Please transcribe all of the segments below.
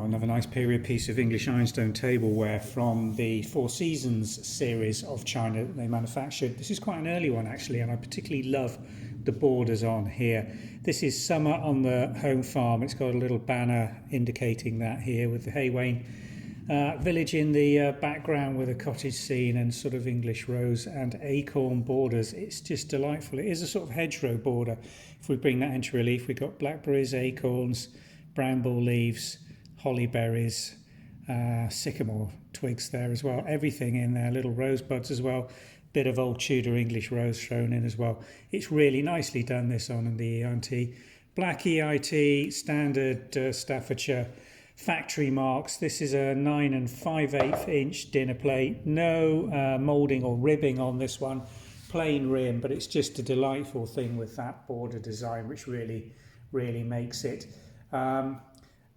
Another nice period piece of English Ironstone tableware from the Four Seasons series of china that they manufactured. This is quite an early one actually, and I particularly love the borders on here. This is summer on the home farm. It's got a little banner indicating that here with the Haywain village in the background with a cottage scene and sort of English rose and acorn borders. It's just delightful. It is a sort of hedgerow border. If we bring that into relief, we've got blackberries, acorns, bramble leaves, holly berries, sycamore twigs there as well. Everything in there, little rosebuds as well. Bit of old Tudor English rose thrown in as well. It's really nicely done, this on in the EIT. Black EIT, standard Staffordshire, factory marks. This is a 9 5/8 inch dinner plate. No moulding or ribbing on this one. Plain rim, but it's just a delightful thing with that border design, which really makes it.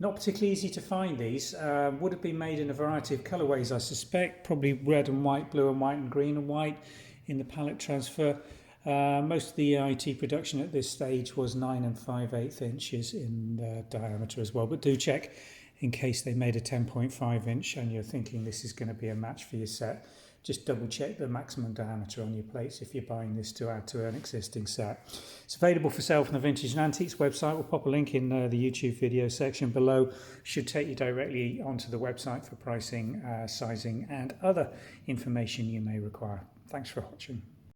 Not particularly easy to find these. Would have been made in a variety of colourways, I suspect. Probably red and white, blue and white, and green and white in the pallet transfer. Most of the EIT production at this stage was 9 5/8 inches in diameter as well. But do check in case they made a 10.5 inch and you're thinking this is going to be a match for your set. Just double check the maximum diameter on your plates if you're buying this to add to an existing set. It's available for sale from the Vintage and Antiques website. We'll pop a link in the YouTube video section below. Should take you directly onto the website for pricing, sizing and other information you may require. Thanks for watching.